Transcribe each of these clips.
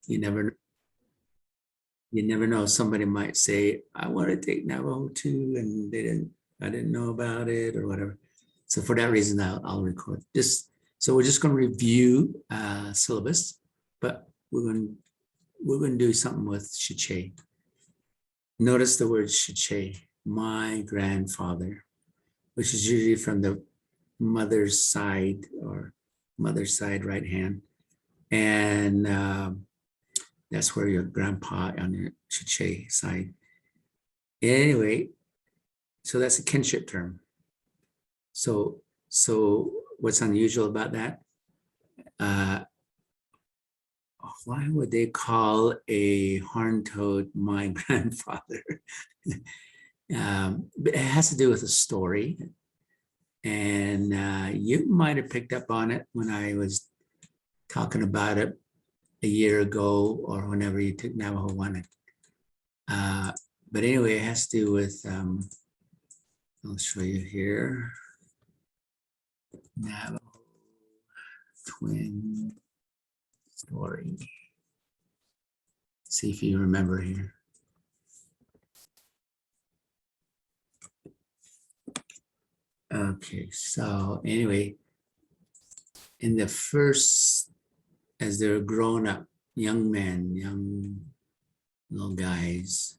you never know. Somebody might say, I want to take Navajo II, and I didn't know about it or whatever. So for that reason, I'll record this. So we're just going to review syllabus, but we're going to do something with Shichei. Notice the word Shichei, my grandfather, which is usually from the mother's side or mother's side right hand. And that's where your grandpa on your Shichei side. Anyway, so that's a kinship term. So what's unusual about that? Why would they call a horned toad my grandfather? It has to do with a story. And you might have picked up on it when I was talking about it a year ago or whenever you took Navajo I. But anyway, it has to do with, I'll show you here. Navajo twin story. See if you remember here. Okay, so anyway, in the first, as they're growing up, young men, young little guys,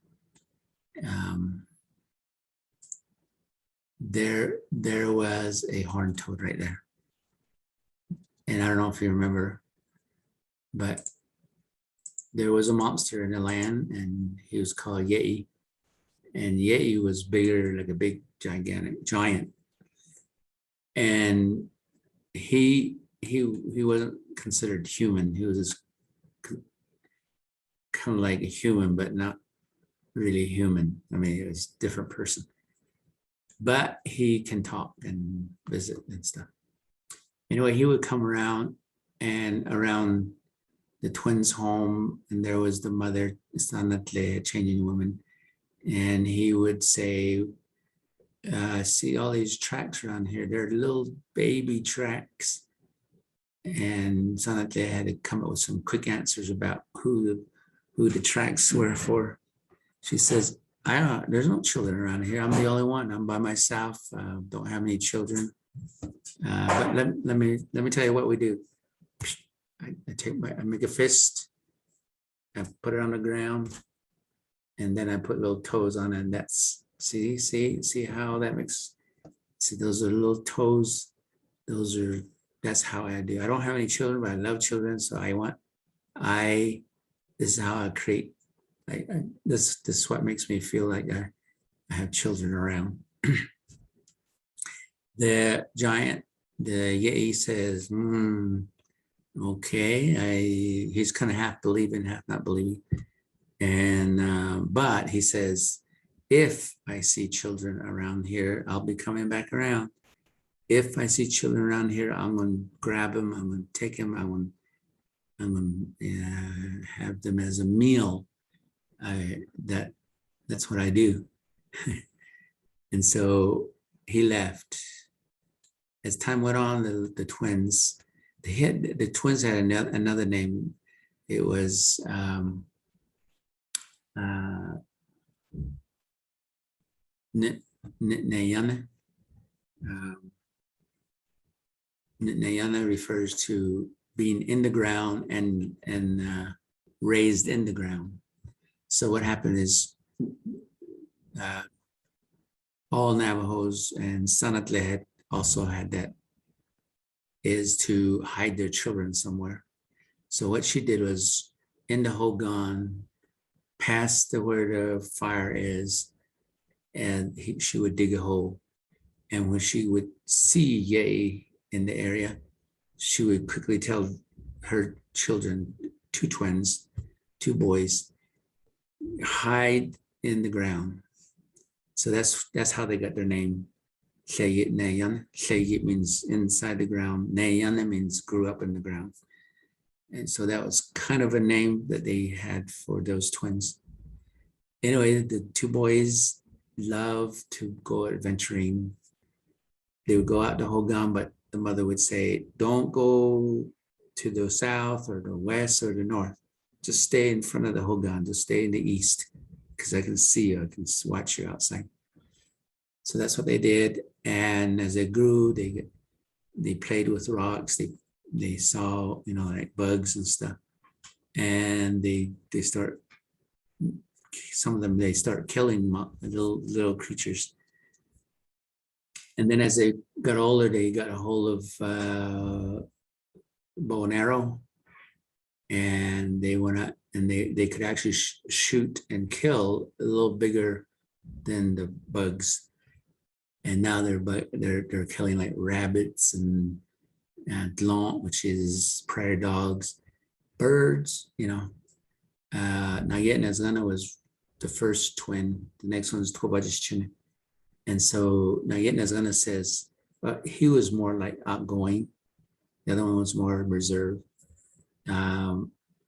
there was a horned toad right there. And I don't know if you remember, but there was a monster in the land, and he was called Yei. And Yei was bigger, like a big giant. And he wasn't considered human. He was just kind of like a human, but not really human. I mean, it was a different person. But he can talk and visit and stuff. Anyway, he would come around the twins' home, and there was the mother, Danette, changing woman, and he would say, see all these tracks around here. They're little baby tracks. And Danette had to come up with some quick answers about who the tracks were for. She says, there's no children around here. I'm the only one. I'm by myself. Don't have any children. But let me tell you what we do. I make a fist, I put it on the ground, and then I put little toes on it. And that's see how that makes. See, those are little toes. That's how I do. I don't have any children, but I love children. So this is how I create. This is what makes me feel like I have children around. The giant, the Yei says, okay, he's kind of half believing, half not believing. And, but he says, if I see children around here, I'll be coming back around. If I see children around here, I'm going to grab them. I'm going to take them. I'm going to have them as a meal. That's what I do. And so he left. As time went on, the twins, the twins had another name. It was Nitnayana. Nitnayana refers to being in the ground and raised in the ground. So what happened is all Navajos and Danette also had that, is to hide their children somewhere. So what she did was in the hogan, past where the fire is, and she would dig a hole. And when she would see Yei in the area, she would quickly tell her children, two twins, two boys, hide in the ground. So that's how they got their name. Sheyit Nayan. Sheyit means inside the ground. Nayan means grew up in the ground. And so that was kind of a name that they had for those twins. Anyway, the two boys loved to go adventuring. They would go out to hogan, but the mother would say, don't go to the south or the west or the north. just stay in front of the hogan, just stay in the east, because I can see you, I can watch you outside. So that's what they did. And as they grew, they played with rocks. They saw, you know, like bugs and stuff. And some of them, they start killing little creatures. And then as they got older, they got a hold of bow and arrow, and they went out and they could actually shoot and kill a little bigger than the bugs. And now they're killing like rabbits and dlant, which is prairie dogs, birds, you know. Nayet Nazgana was the first twin. The next one is Tobajishchine. And so Nayet Nazgana says he was more like outgoing. The other one was more reserved.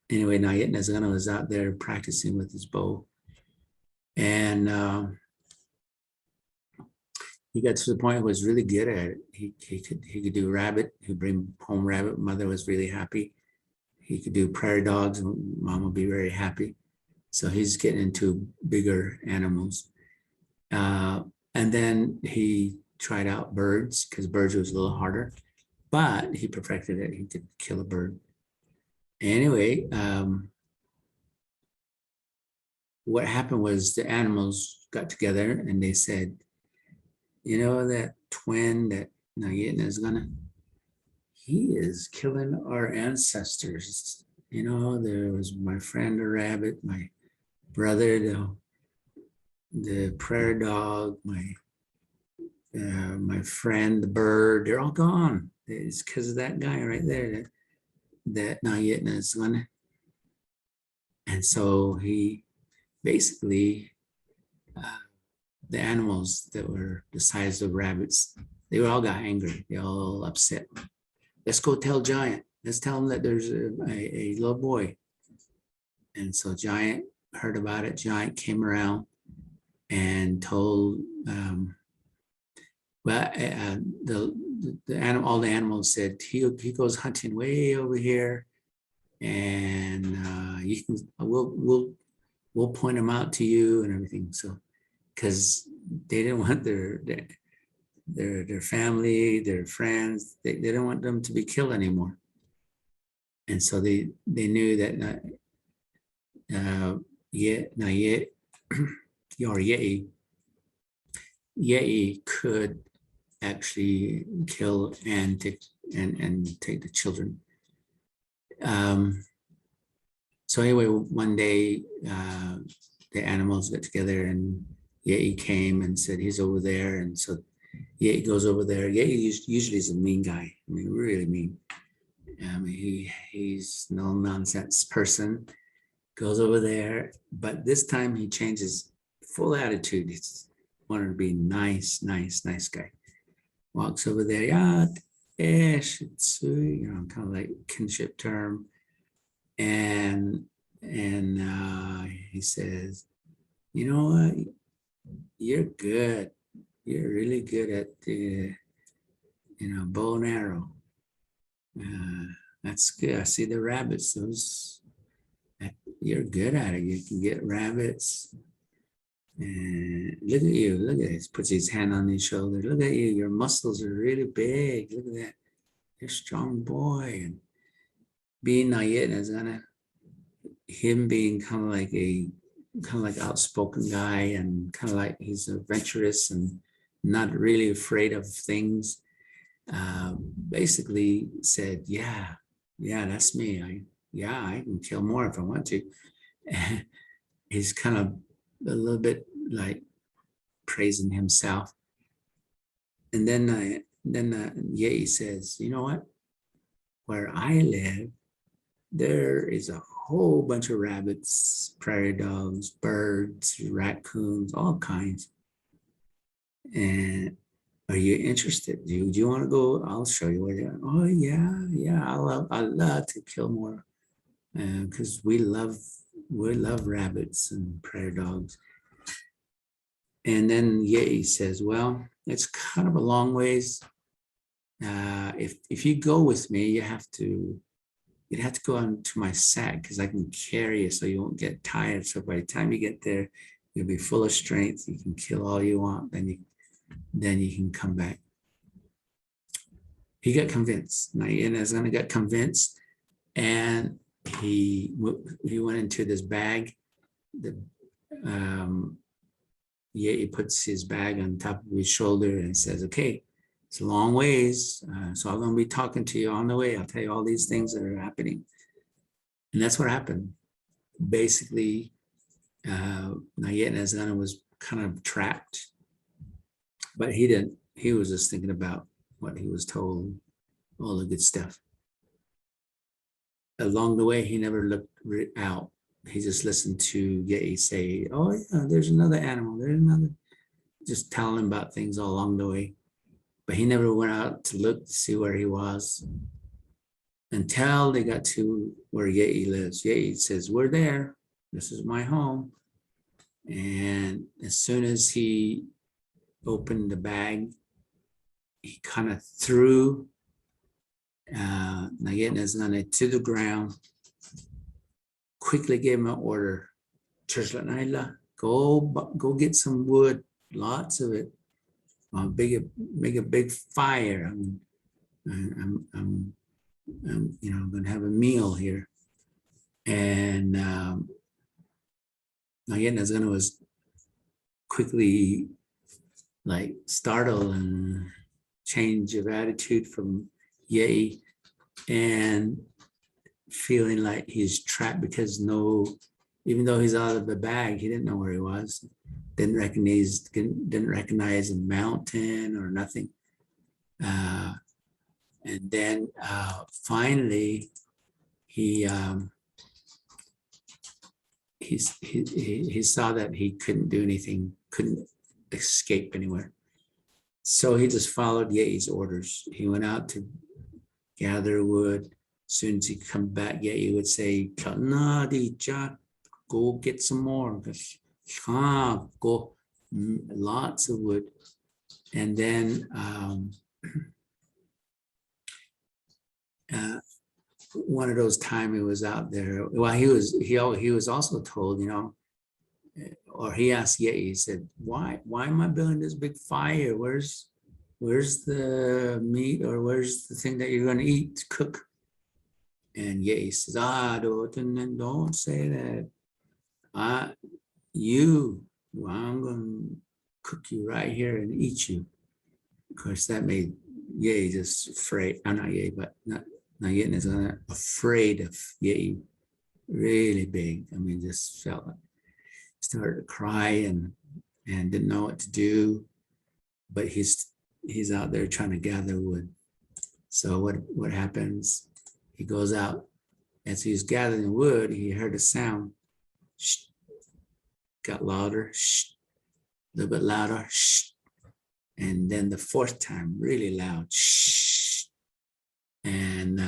Anyway, Nayet Nazgana was out there practicing with his bow. And he got to the point where he was really good at it. He could do rabbit. He'd bring home rabbit. Mother was really happy. He could do prairie dogs, and mom would be very happy. So he's getting into bigger animals. And then he tried out birds, because birds was a little harder, but he perfected it. He could kill a bird. Anyway, what happened was the animals got together and they said, you know, that twin that Nayet is gonna, he is killing our ancestors. You know, there was my friend the rabbit, my brother the prairie dog, my friend the bird. They're all gone. It's because of that guy right there, that Nayet is gonna. And so he basically, the animals that were the size of rabbits, they all got angry. They all upset. Let's go tell Giant. Let's tell him that there's a little boy. And so Giant heard about it. Giant came around and told, all the animals said, he goes hunting way over here, and you can we'll point him out to you and everything. So, because they didn't want their family, their friends, they didn't want them to be killed anymore. And so they knew that Nayet or Yei could actually kill and take the children. So anyway, one day the animals got together and Yei came and said he's over there, and so Yei goes over there. Yei usually is a mean guy. I mean, really mean. I mean, he's no nonsense person. Goes over there, but this time he changes full attitude. He's wanted to be nice guy. Walks over there, you know, kind of like kinship term, and he says, you know what, you're good. You're really good at the, you know, bow and arrow. That's good. I see the rabbits. You're good at it. You can get rabbits. And look at you. Look at this. Puts his hand on his shoulder. Look at you. Your muscles are really big. Look at that. You're a strong boy. And being Nayet is him being kind of like outspoken guy, and kind of like he's adventurous and not really afraid of things. Basically said, yeah, that's me. I can kill more if I want to. And he's kind of a little bit like praising himself. And then Yei says, you know what? Where I live, there is a whole bunch of rabbits, prairie dogs, birds, raccoons, all kinds. And are you interested? Do you want to go? I'll show you where they are. Oh yeah. I love to kill more, because we love rabbits and prairie dogs. And then Yei says, well, it's kind of a long ways. If you go with me, you have to you'd have to go onto my sack because I can carry you so you won't get tired. So by the time you get there, you'll be full of strength. You can kill all you want. Then you can come back. He got convinced. Nayetazana got convinced, and he went into this bag. He puts his bag on top of his shoulder and says, "Okay, it's a long ways, so I'm going to be talking to you on the way. I'll tell you all these things that are happening." And that's what happened. Basically, Nayetazana was kind of trapped, but he didn't. He was just thinking about what he was told, all the good stuff. Along the way, he never looked out. He just listened to Yei say, "Oh yeah, there's another animal, there's another," just telling him about things all along the way. But he never went out to look to see where he was until they got to where Yei lives. Yei says, "We're there. This is my home." And as soon as he opened the bag, he kind of threw Nayetazana to the ground, quickly gave him an order. Go get some wood, lots of it. Make a big fire. I'm going to have a meal here. And Nayetazana was quickly like startled and change of attitude from Yei, and feeling like he's trapped because even though he's out of the bag, he didn't know where he was. Didn't recognize a mountain or nothing. And then finally, he saw that he couldn't do anything, couldn't escape anywhere. So he just followed Yei's orders. He went out to gather wood. As soon as he come back, Yei would say, "Go get some more. Go, lots of wood." And then one of those times he was out there. Well, he was also told, or he asked Yei, he said, why am I building this big fire? Where's the meat, or where's the thing that you're going to eat, cook? And Yei says, don't say that. I'm going to cook you right here and eat you. Of course, that made Yei just afraid. I'm not Yei, but Nayetazana afraid of Yei, really big. I mean, just felt like started to cry and didn't know what to do. But he's out there trying to gather wood. So what happens? He goes out. As he's gathering wood, he heard a sound. Shh. Got louder. Shh. A little bit louder. Shh. And then the fourth time, really loud. Shh. And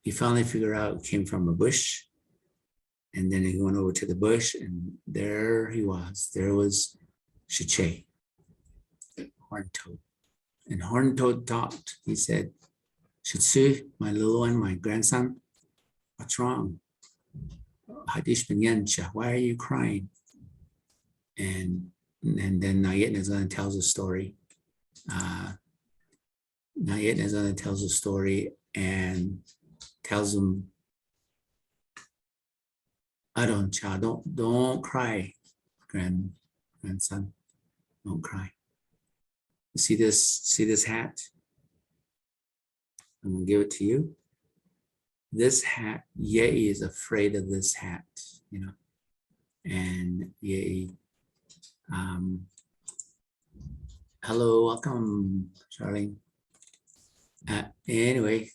he finally figured out it came from a bush. And then he went over to the bush, and there he was. There was Shichei, horned toad. And horned toad talked. He said, "Shitsu, my little one, my grandson, what's wrong? Why are you crying?" And then Nayetazana tells a story. Nayetazana tells a story and tells him, don't cry, grandson, don't cry. See this hat? I'm gonna give it to you. This hat, Yei is afraid of this hat, and Yei, hello, welcome, Charlene. Anyway,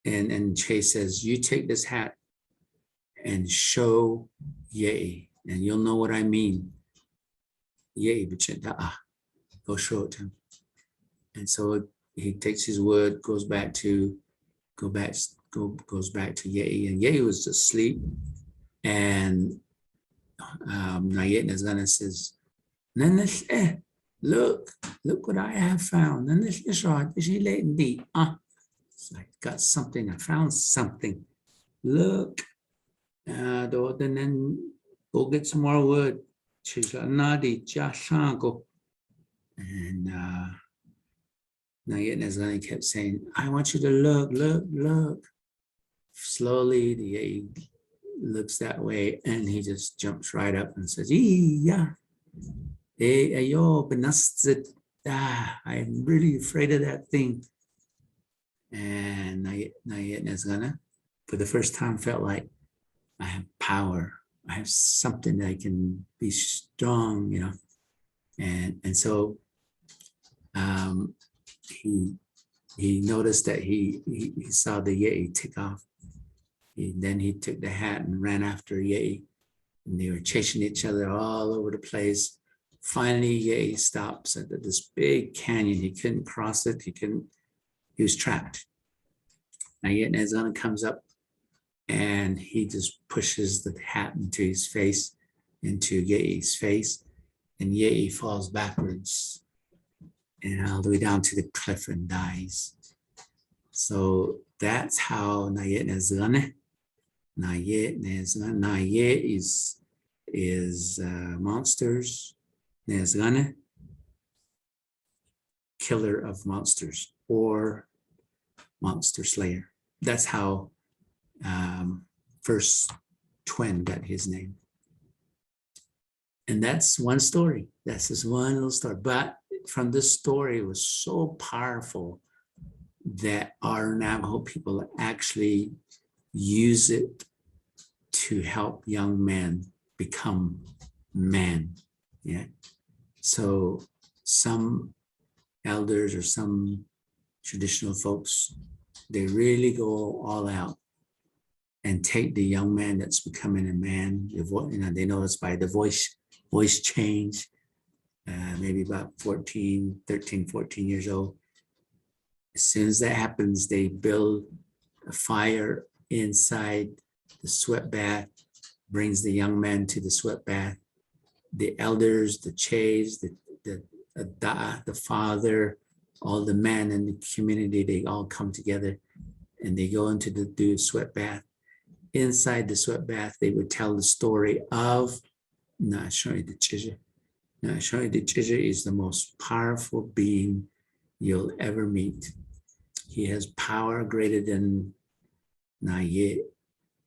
and Chase says, "You take this hat and show Yei, and you'll know what I mean." Yei, go show it to him. And so he takes his wood, goes back to Yei, and Yei was asleep. And Nayetazana says, look what I have found. I got something. I found something. Look. And then go get some more wood. She's like, Nadi, Jashango. And Nayet kept saying, I want you to look, look, look. Slowly, the Yei looks that way, and he just jumps right up and says, yeah. I'm really afraid of that thing. And Nayet for the first time, felt like I have power. I have something that I can be strong, you know. And so he noticed that he saw the Yei take off. Then he took the hat and ran after Yei, and they were chasing each other all over the place. Finally, Yei stops at this big canyon. He couldn't cross it. He was trapped. Now Yetnezana comes up, and he just pushes the hat into Yei's face, and Yei falls backwards and all the way down to the cliff and dies. So that's how Nayet Nezgane. Nayet is monsters. Nezgane, killer of monsters or monster slayer. That's how first twin got his name. And that's one story. That's just one little story. But from this story, it was so powerful that our Navajo people actually use it to help young men become men. Yeah. So some elders or some traditional folks, they really go all out and take the young man that's becoming a man. They know it's by the voice change, maybe about 13, 14 years old. As soon as that happens, they build a fire inside the sweat bath, brings the young man to the sweat bath. The elders, the Cheis, the father, all the men in the community, they all come together and they go into do a sweat bath. Inside the sweat bath, they would tell the story of Nashoi the Chija. Nashoi the Chija is the most powerful being you'll ever meet. He has power greater than Nayet.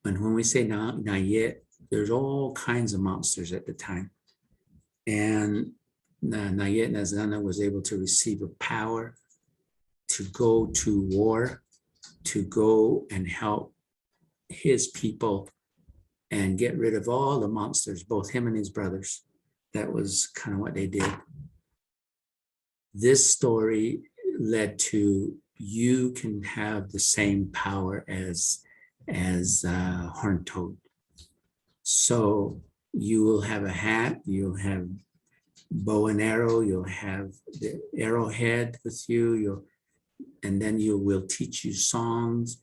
And when we say Nayet, there's all kinds of monsters at the time. And Nayet Nazana was able to receive a power to go to war, to go and help his people and get rid of all the monsters, both him and his brothers. That was kind of what they did. This story led to you can have the same power as horned toad. So you will have a hat, you'll have bow and arrow, you'll have the arrowhead with you, and then you will teach you songs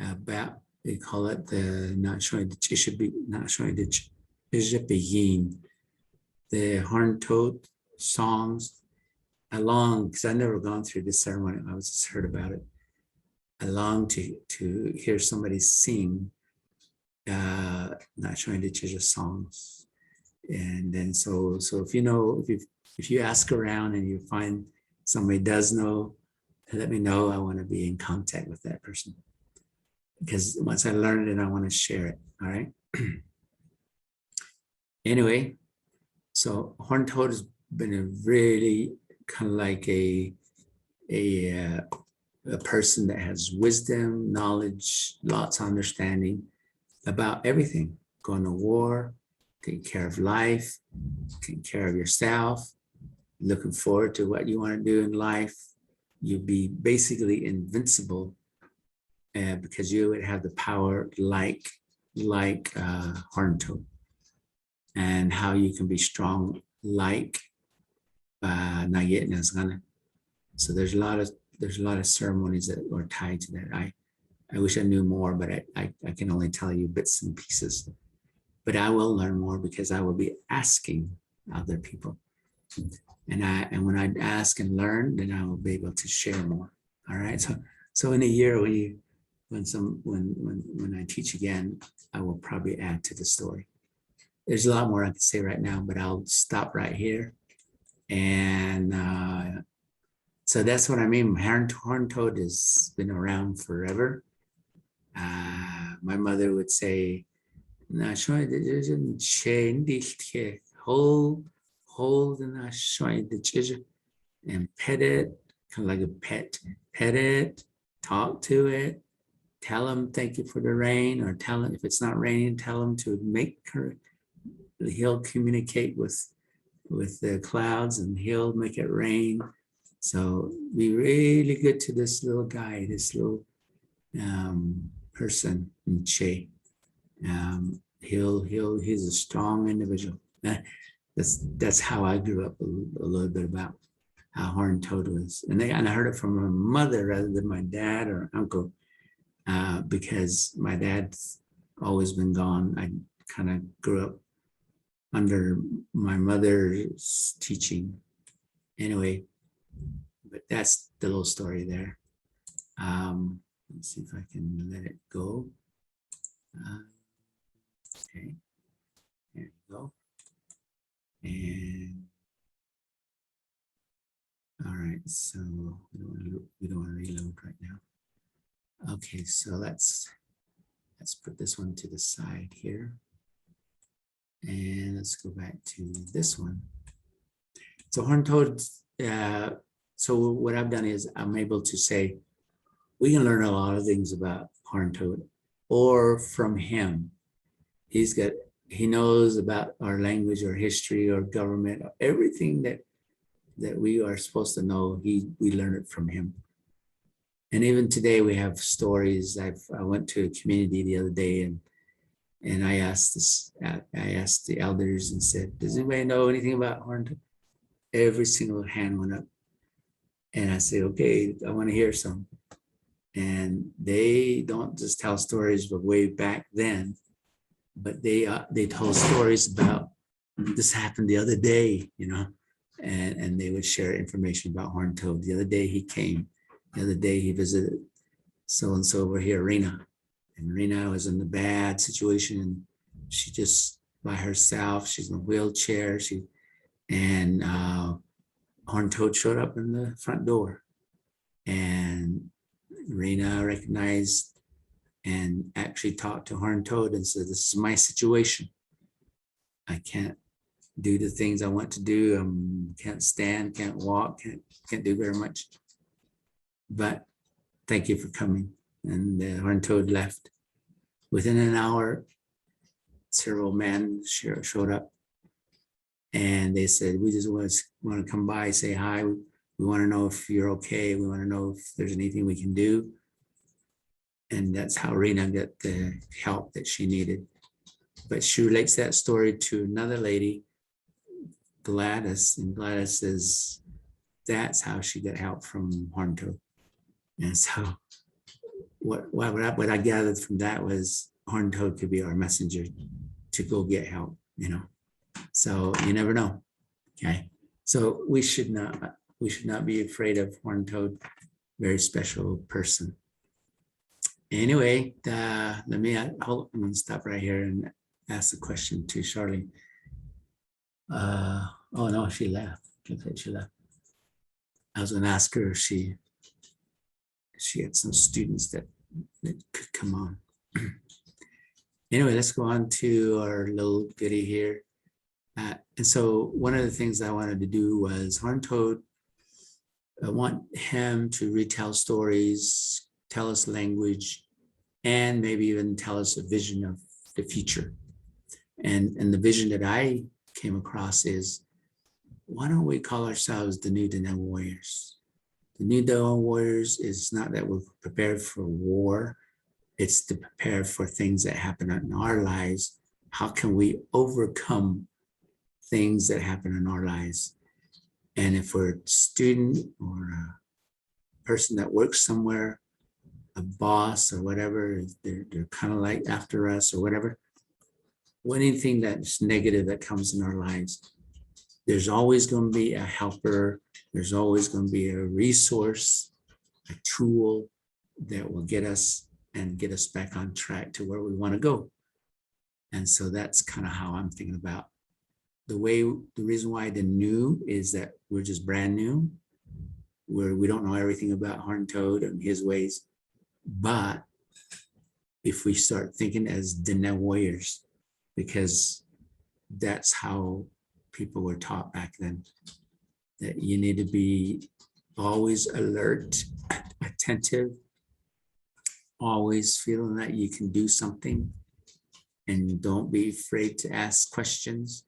about, they call it the the horned toad songs, along, because I've never gone through this ceremony, I was just heard about it. I long to hear somebody sing songs. And then so if you know, if you ask around and you find somebody does know, let me know. I want to be in contact with that person, because once I learn it, I want to share it. All right. Anyway, so horned toad has been a really kind of like a person that has wisdom, knowledge, lots of understanding about everything. Going to war, taking care of life, taking care of yourself, looking forward to what you want to do in life. You'd be basically invincible because you would have the power like horned toad, and how you can be strong like Nayet Nazgana. So there's a lot of ceremonies that are tied to that. I wish I knew more, but I can only tell you bits and pieces. But I will learn more because I will be asking other people. And when I ask and learn, then I will be able to share more. All right. So So in a year, when I teach again, I will probably add to the story. There's a lot more I can say right now, but I'll stop right here. And so that's what I mean. Horned toad has been around forever. My mother would say, hold and pet it, kind of like a pet. Pet it, talk to it, tell them thank you for the rain, or tell them if it's not raining, tell them to make her, he'll communicate with the clouds and he'll make it rain. So be really good to this little guy, this little person, Shichei. He's a strong individual. That's how I grew up a little bit about how horned toad was. And I heard it from my mother rather than my dad or uncle, because my dad's always been gone. I kind of grew up under my mother's teaching. Anyway, but that's the little story there. Let's see if I can let it go. Okay, there you go. And all right, so we don't want to reload right now. Okay, so let's put this one to the side here. And let's go back to this one. So horned toad, so what I've done is I'm able to say, we can learn a lot of things about horned toad or from him. He knows about our language or history or government, everything that we are supposed to know, we learn it from him. And even today we have stories. I went to a community the other day and I asked the elders and said, does anybody know anything about horned toad? Every single hand went up. And I said, okay, I want to hear some. And they don't just tell stories of way back then, but they told stories about this happened the other day, you know, and they would share information about horned toad. The other day he came, the other day he visited so-and-so over here, Rena. And Rena was in a bad situation and she just by herself, she's in a wheelchair. And horned toad showed up in the front door and Rena recognized and actually talked to horned toad and said, this is my situation. I can't do the things I want to do. Can't stand, can't walk, can't do very much. But thank you for coming. And the horned toad left. Within an hour, several men showed up. And they said, we just want to come by, say hi. We want to know if you're okay. We want to know if there's anything we can do. And that's how Rena got the help that she needed. But she relates that story to another lady, Gladys. And Gladys says, that's how she got help from horned toad. And so what I gathered from that was horned toad could be our messenger to go get help, you know. So you never know. Okay. So we should not be afraid of horned toad, very special person. Anyway, I'm going to stop right here and ask a question to Charlene. Oh no, she left. She left. I was going to ask her if she had some students that could come on. Anyway, let's go on to our little goodie here. And so one of the things I wanted to do was horned toad. I want him to retell stories, tell us language, and maybe even tell us a vision of the future. And the vision that I came across is, why don't we call ourselves the new Danette Warriors? The new Danette Warriors is not that we're prepared for war. It's to prepare for things that happen in our lives. How can we overcome things that happen in our lives? And if we're a student or a person that works somewhere, a boss or whatever, they're kind of like after us or whatever, anything that's negative that comes in our lives, there's always going to be a helper. There's always going to be a resource, a tool that will get us back on track to where we want to go. And so that's kind of how I'm thinking about the reason why the new is that we're just brand new, where we don't know everything about Horned Toad and his ways. But if we start thinking as Danette Warriors, because that's how people were taught back then, that you need to be always alert, attentive, always feeling that you can do something, and don't be afraid to ask questions,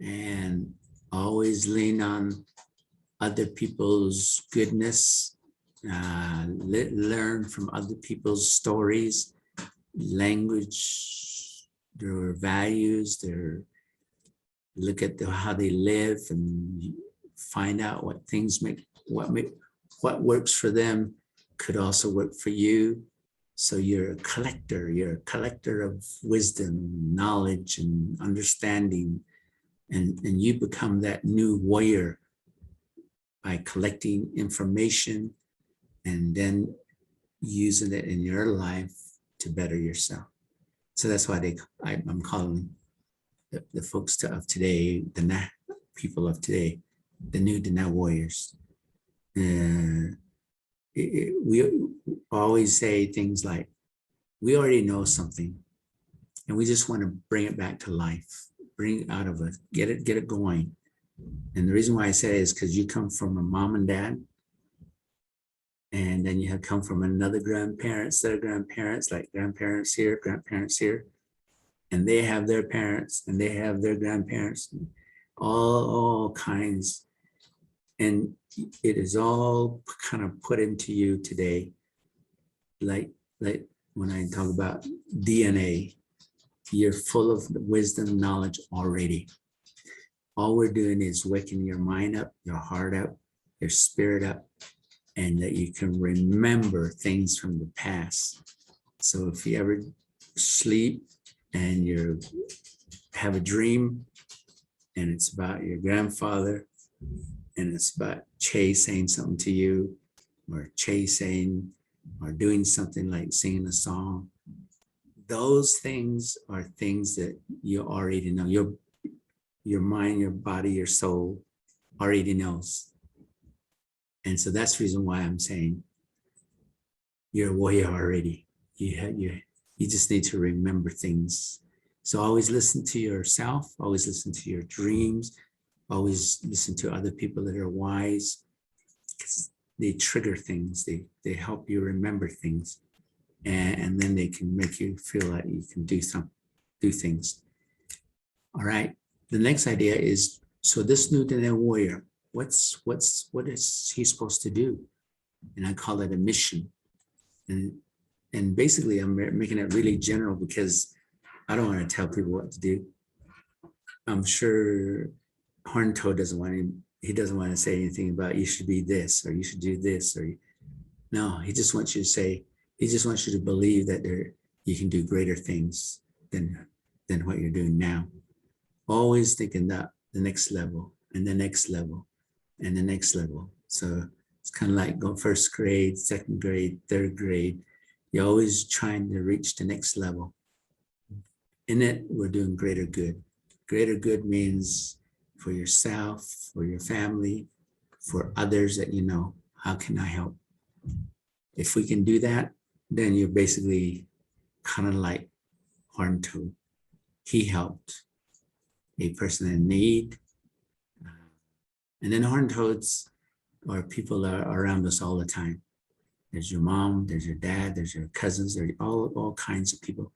and always lean on other people's goodness, learn from other people's stories, language, their values, look at how they live, and find out what things what works for them could also work for you. So you're a collector of wisdom, knowledge, and understanding, and you become that new warrior by collecting information and then using it in your life to better yourself. So that's why I'm calling the folks of today, the people of today, the new Danette Warriors. We always say things like, we already know something, and we just want to bring it back to life, bring it out of us, get it going. And the reason why I say it is because you come from a mom and dad, and then you have come from another grandparents, like grandparents here, and they have their parents, and they have their grandparents, all kinds. And it is all kind of put into you today. Like when I talk about DNA, you're full of wisdom, knowledge already. All we're doing is waking your mind up, your heart up, your spirit up, and that you can remember things from the past. So if you ever sleep and you have a dream and it's about your grandfather, and it's about Shichei saying something to you, or Shichei saying or doing something like singing a song, those things are things that you already know. Your mind, your body, your soul already knows. And so that's the reason why I'm saying you're a warrior already. You just need to remember things. So always listen to yourself, always listen to your dreams, always listen to other people that are wise, because they trigger things, they help you remember things, and then they can make you feel like you can do things. All right. The next idea is, so this new Danette Warrior, what is he supposed to do? And I call it a mission. And basically I'm making it really general because I don't want to tell people what to do. I'm sure Horned Toad doesn't want to say anything about you should be this or you should do this, or no, he just wants you to believe that you can do greater things than what you're doing now. Always thinking that the next level and the next level and the next level. So it's kind of like going first grade, second grade, third grade. You're always trying to reach the next level. In it, we're doing greater good. Greater good means for yourself, for your family, for others that you know. How can I help? If we can do that, then you're basically kind of like Horned Toad. He helped a person in need. And then Horned Toads are people that are around us all the time. There's your mom, there's your dad, there's your cousins, there's all kinds of people.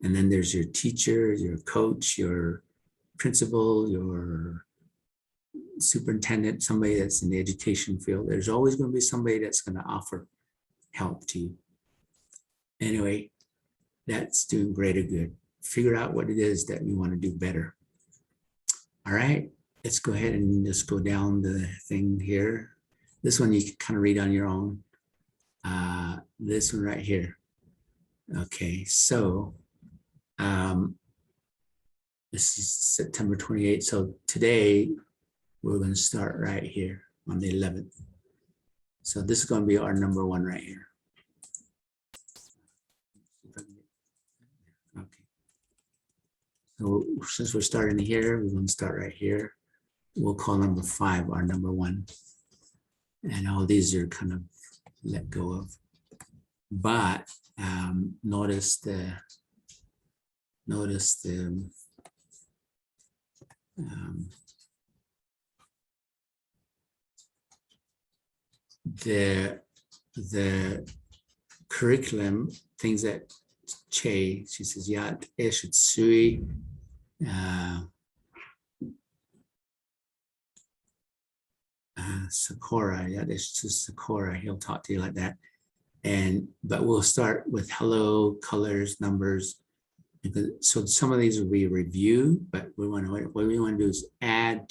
And then there's your teacher, your coach, your principal, your superintendent, somebody that's in the education field. There's always going to be somebody that's going to offer help to you. Anyway, that's doing greater good. Figure out what it is that we want to do better. All right, let's go ahead and just go down the thing here. This one you can kind of read on your own. This one right here. Okay, so this is September 28th. So today we're going to start right here on the 11th. So this is going to be our number one right here. So since we're starting here, we're going to start right here. We'll call number 5 our number 1. And all these are kind of let go of. But notice the curriculum, things that she says, Yat Eshitsui, Sakura, Yat Eshitsui Sakura, he'll talk to you like that. But we'll start with hello, colors, numbers. So some of these will be review, but what we want to do is add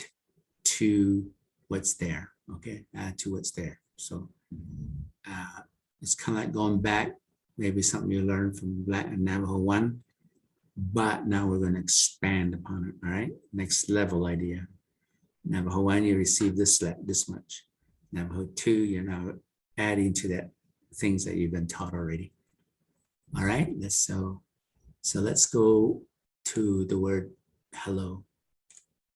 to what's there. Okay, add to what's there. So it's kind of like going back, maybe something you learned from Navajo I, but now we're going to expand upon it. All right, next level idea. Navajo I, you receive this much. Navajo II, you're now adding to that things that you've been taught already. All right, so let's go to the word hello.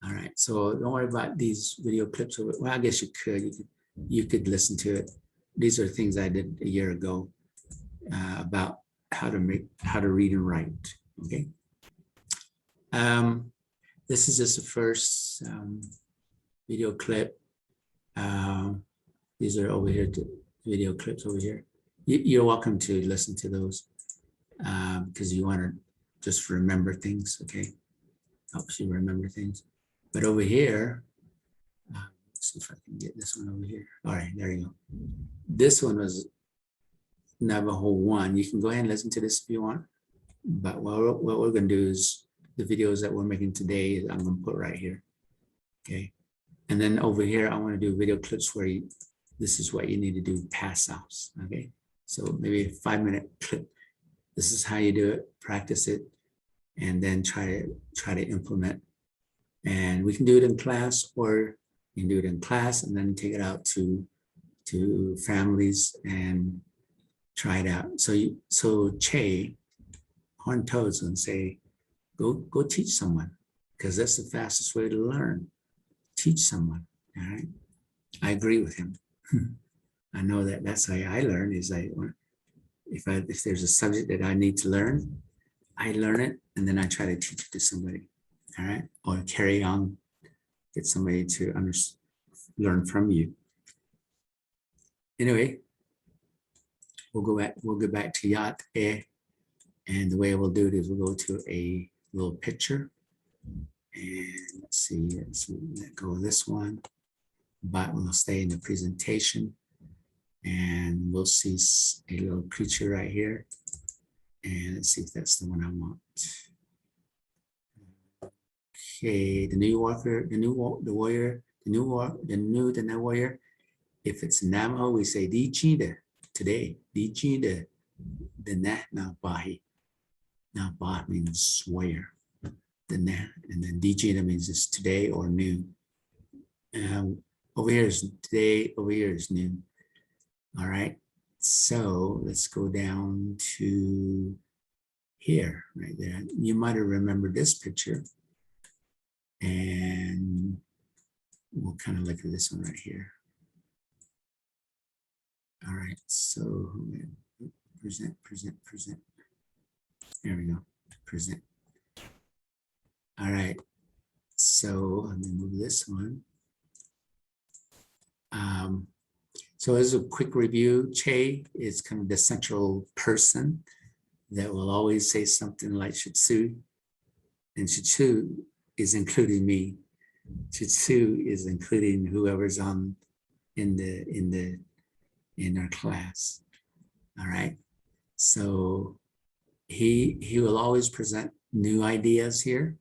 All right, so don't worry about these video clips. Well, I guess you could listen to it. These are things I did a year ago about how to read and write. Okay. This is just the first video clip. These are over here, video clips over here. You're welcome to listen to those because you want to just remember things. Okay, helps you remember things. But over here, let's see if I can get this one over here. All right, there you go. This one was Navajo I. You can go ahead and listen to this if you want. But what we're going to do is the videos that we're making today, I'm going to put right here. Okay. And then over here, I want to do video clips where this is what you need to do, pass-offs. Okay. So maybe a 5-minute clip. This is how you do it, practice it, and then try to implement. And we can do it in class, or you can do it in class and then take it out to families and try it out. So Che, Horn Toad's gonna say, go teach someone, because that's the fastest way to learn. Teach someone. All right. I agree with him. I know that's how I learn. Is if there's a subject that I need to learn, I learn it and then I try to teach it to somebody. All right, or carry on, get somebody to learn from you. Anyway, we'll go back to Yat E, and the way we'll do it is we'll go to a little picture, and let's let go of this one, but we'll stay in the presentation, and we'll see a little creature right here, and let's see if that's the one I want. Okay, the warrior. If it's Navajo, we say Dijida today. Dijida, Danette Bahi. Now Bah means warrior. Danette, and then Dijida means it's today or noon. Over here is today, over here is noon. All right. So let's go down to here, right there. You might have remembered this picture. And we'll kind of look at this one right here. All right, so present. There we go, present. All right, so let me move this one. So as a quick review, Che is kind of the central person that will always say something like Shitsu, and Shitsu is including me. Shitsu is including whoever's in our class. All right. So he will always present new ideas here,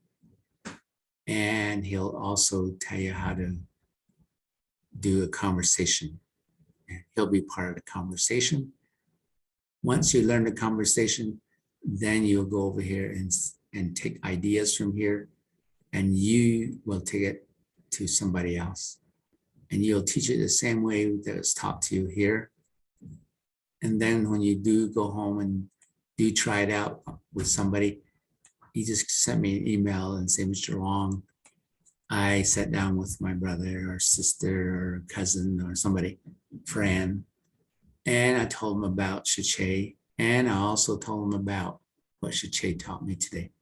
and he'll also tell you how to do a conversation. And he'll be part of the conversation. Once you learn the conversation, then you'll go over here and take ideas from here, and you will take it to somebody else. And you'll teach it the same way that it's taught to you here. And then when you do go home and do try it out with somebody, he just sent me an email and said, Mr. Long, I sat down with my brother or sister or cousin or somebody, friend, and I told him about Shichei, and I also told him about what Shichei taught me today.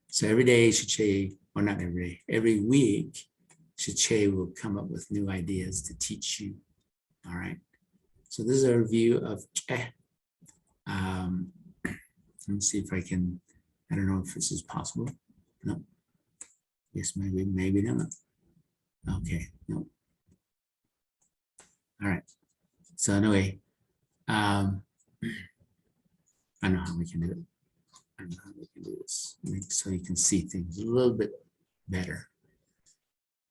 So every day Shichei, or not every day, every week, Shichei will come up with new ideas to teach you. All right. So this is a review of let me see if I can, I don't know if this is possible. No. Yes, maybe not. Okay, no. All right. So anyway, I know how we can do it. I know how we can do this. So you can see things a little bit better.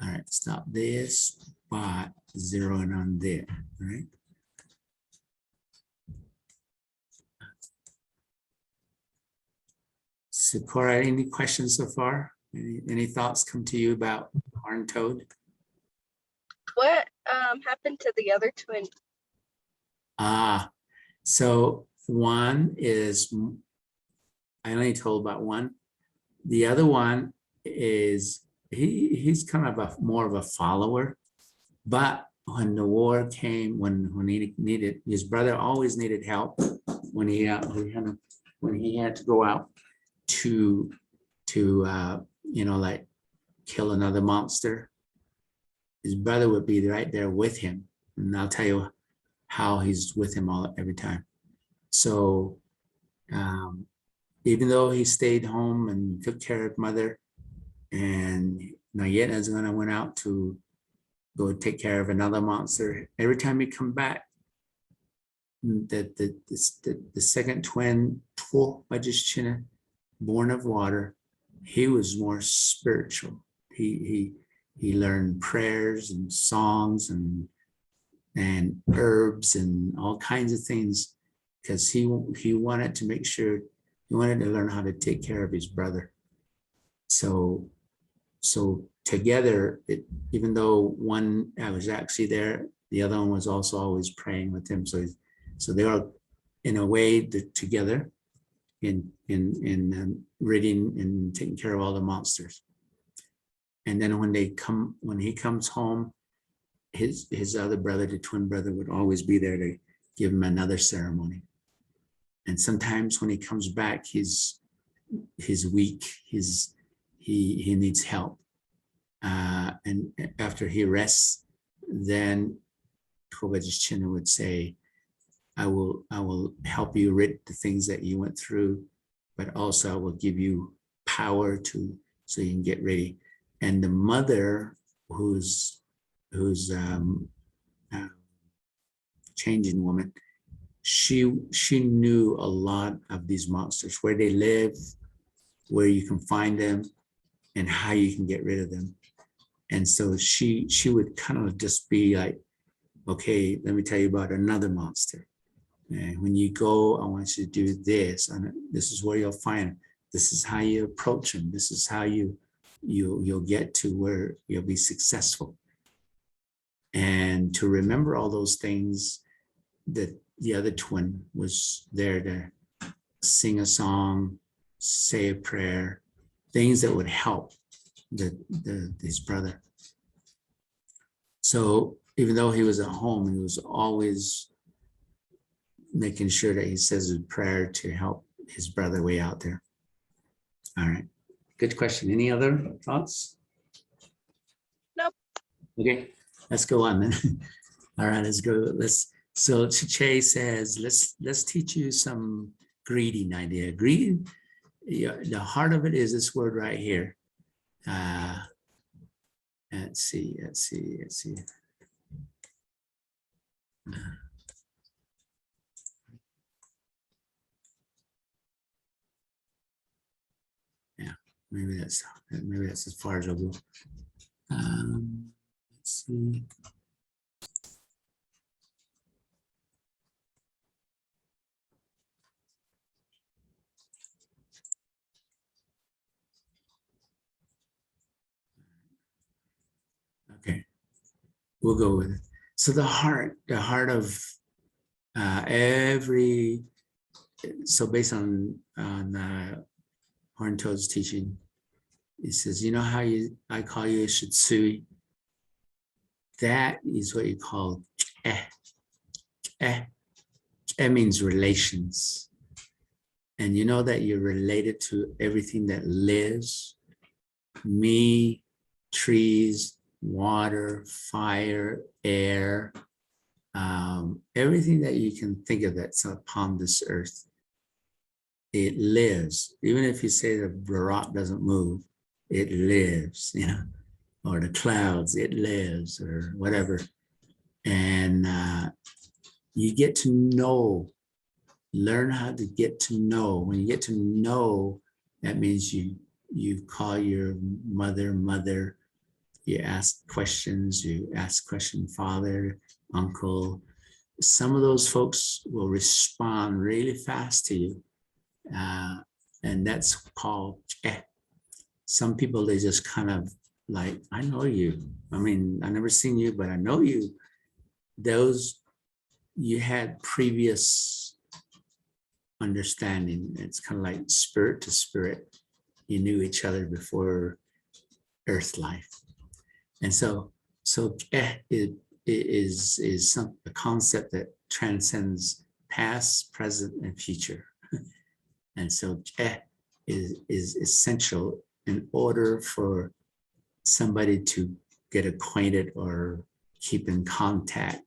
All right, stop this, spot, zero in on there, all right? So Cora, any questions so far? Any thoughts come to you about horned toad? What happened to the other twin? So one is, I only told about one. The other one is, he's kind of more of a follower, but when the war came, when he needed, his brother always needed help when he had to go out to like kill another monster. His brother would be right there with him, and I'll tell you how he's with him every time. So even though he stayed home and took care of mother, and Nayet is gonna went out to go take care of another monster, every time he come back, the second twin, born of water, he was more spiritual. He learned prayers and songs and herbs and all kinds of things, because he wanted to make sure, he wanted to learn how to take care of his brother. So together, even though one, I was actually there, the other one was also always praying with him. So they are in a way together in ridding and taking care of all the monsters. And then when he comes home, his other brother, the twin brother, would always be there to give him another ceremony. And sometimes when he comes back, he's weak, he needs help. And after he rests, then China would say, I will help you rid the things that you went through, but also I will give you power so you can get ready. And the mother, who's changing woman, she knew a lot of these monsters, where they live, where you can find them, and how you can get rid of them. And so she would kind of just be like, okay, let me tell you about another monster. And when you go, I want you to do this, and this is where you'll find them. This is how you approach them. This is how you'll get to where you'll be successful. And to remember all those things, that the other twin was there to sing a song, say a prayer, things that would help his brother. So even though he was at home, he was always making sure that he says a prayer to help his brother way out there. All right, good question. Any other thoughts? Nope. Okay, let's go on then. All right, let's go. So Shichei says, let's teach you some greeting idea. Greeting, the heart of it is this word right here. Let's see. Yeah, maybe that's as far as I'll go. Let's see. Okay, we'll go with it. So the heart of every, so based on Horntoad's teaching. He says, you know how I call you Shitsui? That is what you call eh. Eh. Eh means relations. And you know that you're related to everything that lives. Me, trees, water, fire, air, everything that you can think of that's upon this earth. It lives. Even if you say the rock doesn't move, it lives, you know, or the clouds, it lives, or whatever. And you get to know, learn how to get to know. When you get to know, that means you call your mother, you ask questions, father, uncle. Some of those folks will respond really fast to you. And that's called eh. Some people, they just kind of like, I know you. I mean, I've never seen you, but I know you. Those, you had previous understanding. It's kind of like spirit to spirit. You knew each other before earth life. And so eh is a concept that transcends past, present, and future. And so eh is essential in order for somebody to get acquainted or keep in contact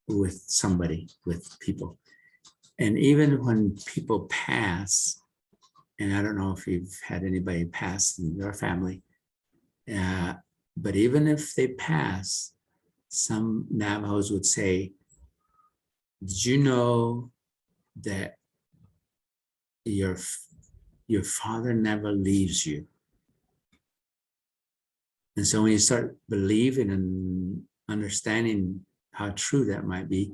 with somebody, with people. And even when people pass, and I don't know if you've had anybody pass in your family, but even if they pass, some Navajos would say, did you know that your father never leaves you? And so when you start believing and understanding how true that might be,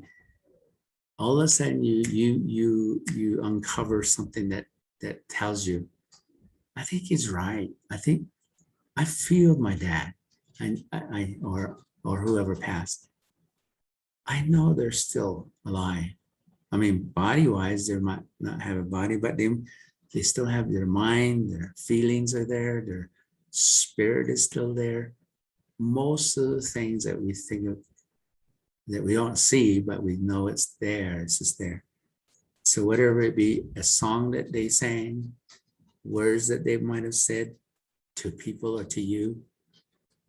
all of a sudden you uncover something that tells you, I think he's right. I feel my dad, or whoever passed. I know they're still alive. I mean, body-wise, they might not have a body, but they still have their mind, their feelings are there, their spirit is still there. Most of the things that we think of, that we don't see, but we know it's there, it's just there. So whatever it be, a song that they sang, words that they might have said to people or to you,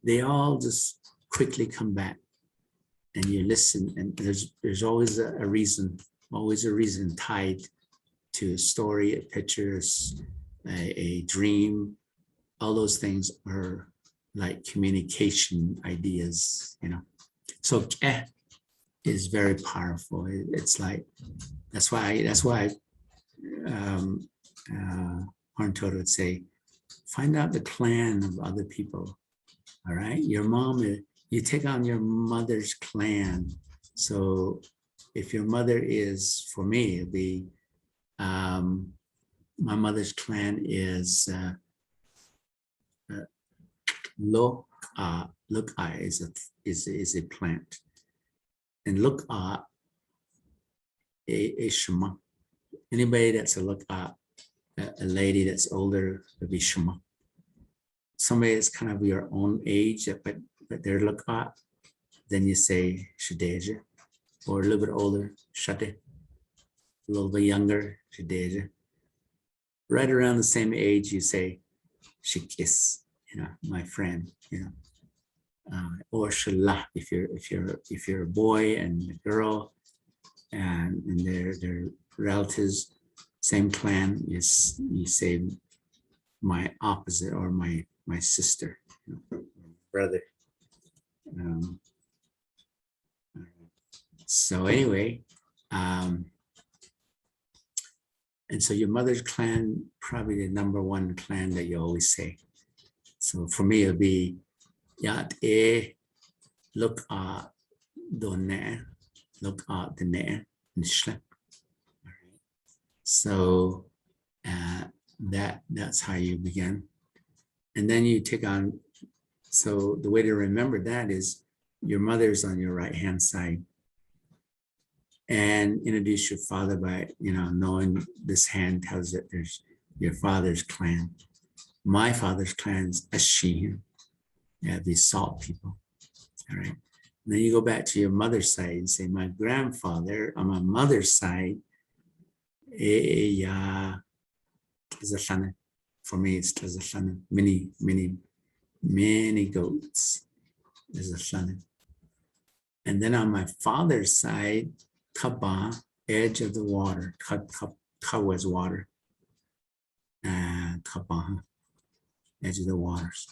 they all just quickly come back, and you listen, and there's always a reason tied to a story, a picture, a dream. All those things are like communication ideas, you know. So eh is very powerful. It's like, that's why Horntoad would say, find out the clan of other people. All right, your mom, you take on your mother's clan. So if your mother is, for me, it'd be, my mother's clan is Look-a is a plant, and Look-a a Shema. Anybody that's a Look-a, a lady that's older, would be Shema. Somebody that's kind of your own age, but they're Look-a, then you say Shadeja, or a little bit older, Shade, a little bit younger, Shadeja. Right around the same age, you say Shikis, you know, my friend, you know. Or Shalah, if you're a boy and a girl, and they're relatives, same clan, you say my opposite, or my sister, you know, brother. So anyway, and so your mother's clan, probably the number one clan that you always say. So for me, it'll be Yat E Look-a Donne, Look-a Danette Nishle. So that's how you begin. And then you take on, so the way to remember that is your mother's on your right hand side, and introduce your father by, you know, knowing this hand tells that there's your father's clan. My father's clan's Ashin. Yeah, these salt people. All right. And then you go back to your mother's side and say, my grandfather on my mother's side, for me, it's many goats. And then on my father's side, Kaba, edge of the water. Ka was water. Kaba, edge of the waters.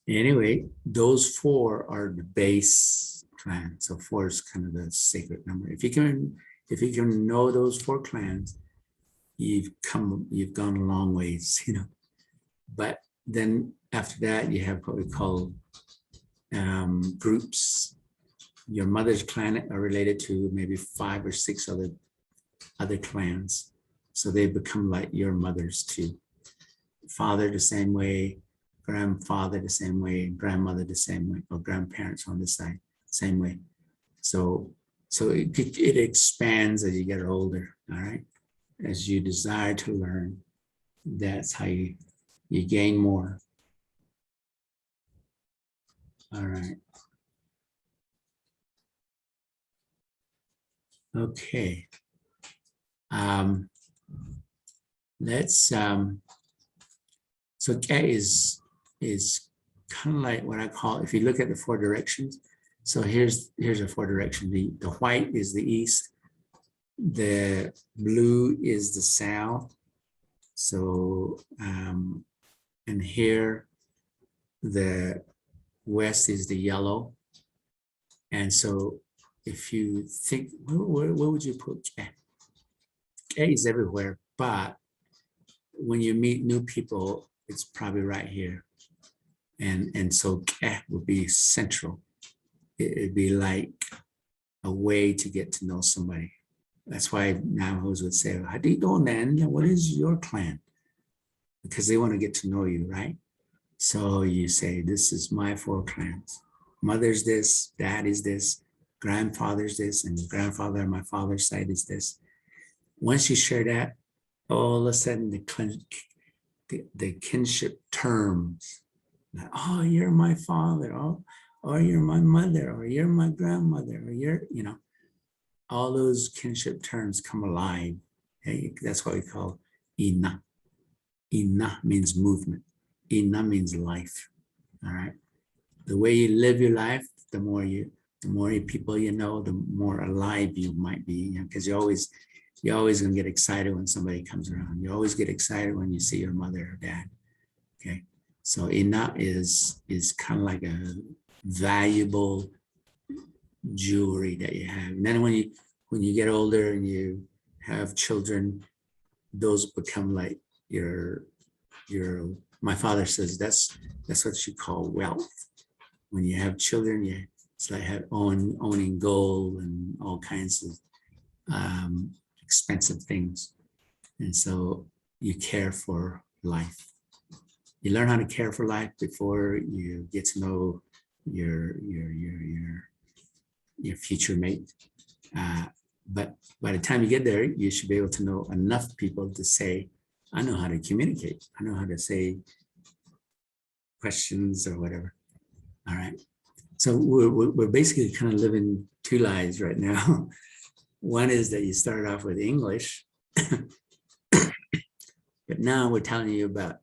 Anyway, those four are the base clan. So four is kind of the sacred number. If you can know those four clans, you've gone a long ways, you know. But then after that, you have what we call groups. Your mother's clan are related to maybe 5 or 6 other clans. So they become like your mother's too. Father the same way, grandfather the same way, grandmother the same way, or grandparents on this side, same way. So it expands as you get older, all right? As you desire to learn, that's how you gain more. All right. Okay. So K is kind of like what I call, if you look at the 4 directions. So here's a 4 direction. The white is the east, the blue is the south. So and here the west is the yellow. And so if you think, where would you put K? K is everywhere, but when you meet new people, it's probably right here. And so K would be central. It'd be like a way to get to know somebody. That's why Navajos would say, how do you know, man? What is your clan? Because they want to get to know you, right? So you say, this is my 4 clans. Mother's this, dad is this, grandfather's this, and the grandfather on my father's side is this. Once you share that, all of a sudden the kinship terms, like, oh, you're my father, oh, or you're my mother, or you're my grandmother, or you're, you know, all those kinship terms come alive. Okay? That's what we call ina. Ina means movement. Ina means life. All right. The way you live your life, the more people you know, the more alive you might be. You know, because you're always gonna get excited when somebody comes around. You always get excited when you see your mother or dad. Okay. So ina is kind of like a valuable jewelry that you have. And then when you get older and you have children, those become like your my father says that's what you call wealth. When you have children, it's like owning gold and all kinds of expensive things. And so you care for life. You learn how to care for life before you get to know your future mate. But by the time you get there, you should be able to know enough people to say, I know how to communicate. I know how to say questions or whatever. All right. So we're basically kind of living 2 lives right now. One is that you started off with English, but now we're telling you about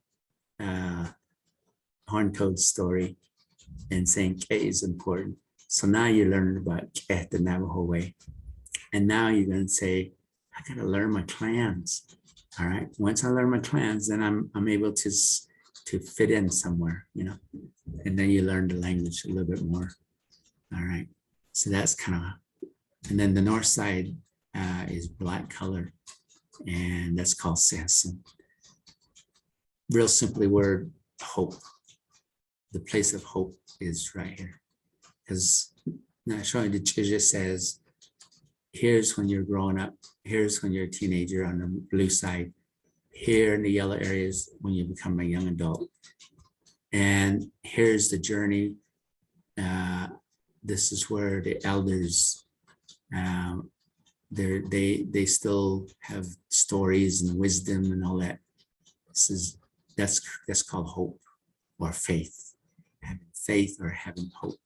Horntoad's story and saying K is important. So now you're learning about K the Navajo way. And now you're going to say, I got to learn my clans. All right. Once I learn my clans, then I'm able to fit in somewhere, you know, and then you learn the language a little bit more. All right. So that's kind of, and then the north side is black color, and that's called Sanson. Real simply word, hope. The place of hope is right here. Because now showing the Shichei says, here's when you're growing up. Here's when you're a teenager on the blue side. Here in the yellow areas when you become a young adult. And here's the journey. This is where the elders, they still have stories and wisdom and all that. That's called hope or faith. Having faith or having hope.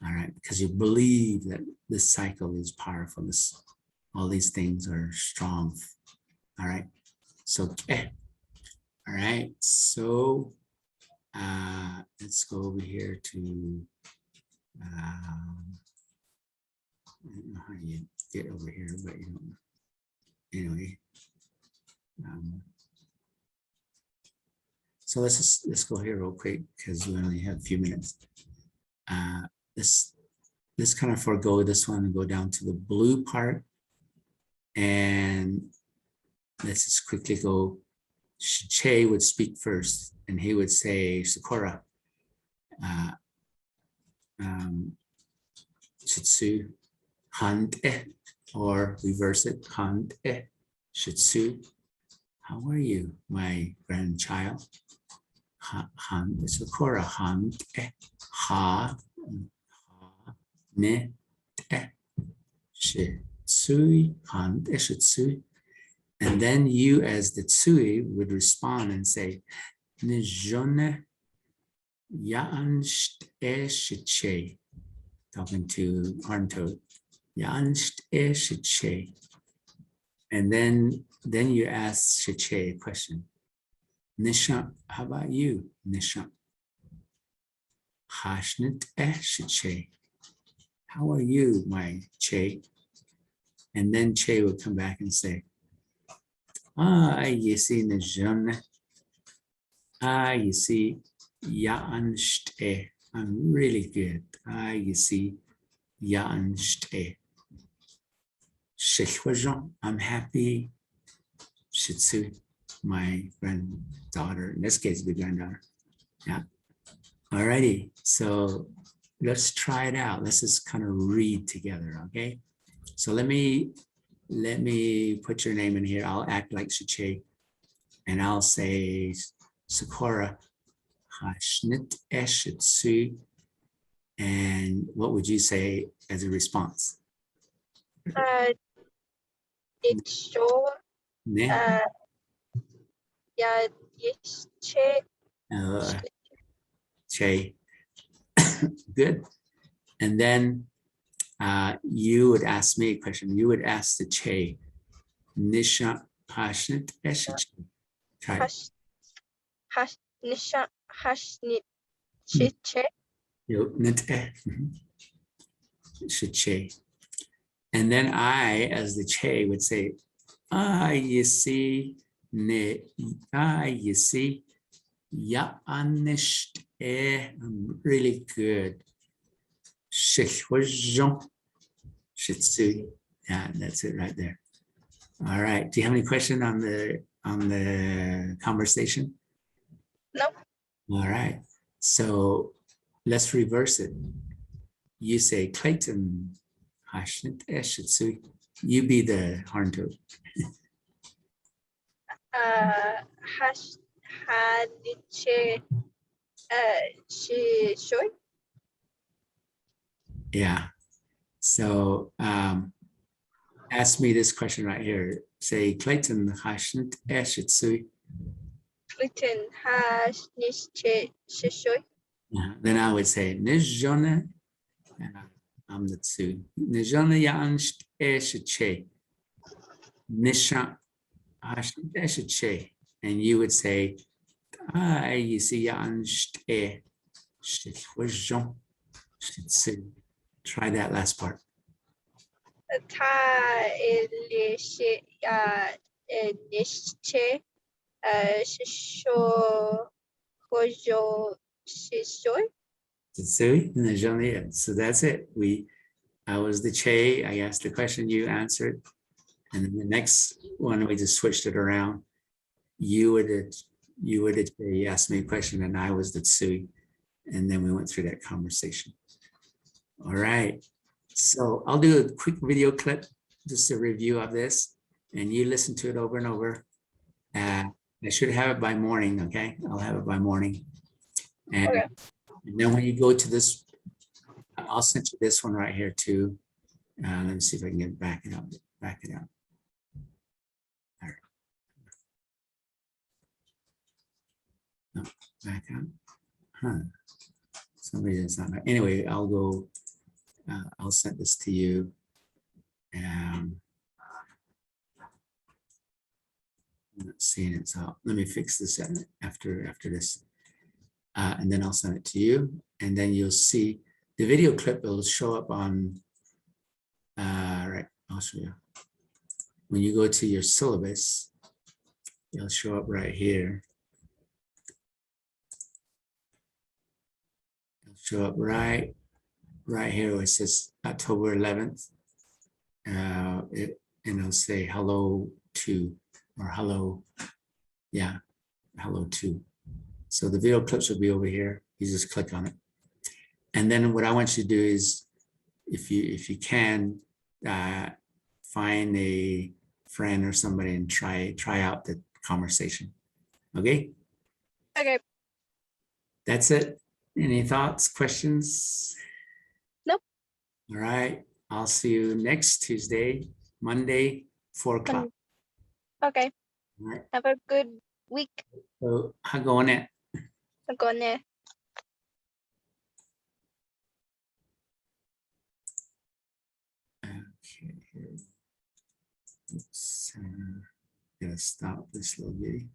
All right, because you believe that this cycle is powerful. All these things are strong. All right. So all right. So let's go over here to I don't know how you get over here, but you don't. Anyway. So let's go here real quick because we only have a few minutes. Let's kind of forego this one and go down to the blue part. And let's just quickly go. Shichei would speak first, and he would say, Sakura, Shitsu, Hande, or reverse it, Hande, Shitsu. How are you, my grandchild? Hande, Sakura, Hande, Ha, Ne, Shitsui, Hande, Shitsui. And then you as the tsui would respond and say, Nijone Yaan Shichei, talking to Arnto, Yaan Shichei. And then you ask Shichei a question. Nishan, how about you, Nishan? Hashnit Shichei. How are you, my Che? And then Che would come back and say, you see, Nijone. You see, Ya'anshte. I'm really good. You see, Ya'anshte. Shechwajon. I'm happy. Shitsu, my granddaughter. In this case, the granddaughter. Yeah. Alrighty. So let's try it out. Let's just kind of read together. Okay. So let me put your name in here. I'll act like Shichei, and I'll say Sakura. Hashnit Eshitsu. And what would you say as a response? It's sure. Ne? Yeah, yes, Che. Che. Good. And then you would ask me a question. You would ask the Che. Nisha Hashnit Eshitsu. Try it. Nisha Hashnit Shiche. Shichei. And then I, as the Che, would say, you see, you see, Ya'anisht, I'm really good. Shitsu. Yeah, that's it right there. All right. Do you have any question on the conversation? No. All right. So let's reverse it. You say Clayton. You be the horn toad. Hadiche Shishoy. Yeah. So ask me this question right here. Say Clayton Hashnit Eshitsui. Clayton Hashnit Shishoy. Then I would say Nijone. I'm the two. Nijone Yansh Eshiche. Nisha Hashnit Eshiche. And you would say, you see Yansh E Shitwajon Shitsu. Try that last part. Ta Elishe Nische Shisho Hojo Shishoy. So that's it. I was the Che. I asked the question, you answered. And then the next one, we just switched it around. You asked me a question and I was the Tsui. And then we went through that conversation. All right. So I'll do a quick video clip, just a review of this, and you listen to it over and over. I should have it by morning, okay? I'll have it by morning. And, Okay. and then when you go to this, I'll send you this one right here too. Let me see if I can get back it up. All right. No, back up. Huh. Somebody that's not. Anyway, I'll go. I'll send this to you. I'm not seeing it, so let me fix this after this, and then I'll send it to you, and then you'll see the video clip. Will show up on. Right, I'll show you. When you go to your syllabus, it'll show up right here. It'll show up right here where it says October 11th. And it'll say hello to, or hello, yeah, hello to. So the video clips will be over here. You just click on it. And then what I want you to do is, if you can, find a friend or somebody and try out the conversation. Okay? Okay. That's it. Any thoughts, questions? Nope. All right. I'll see you next Tuesday, Monday, 4 o'clock. Okay. All right. Have a good week. So, hagone. Hagone. Okay. Oops. Gotta stop this little bitty.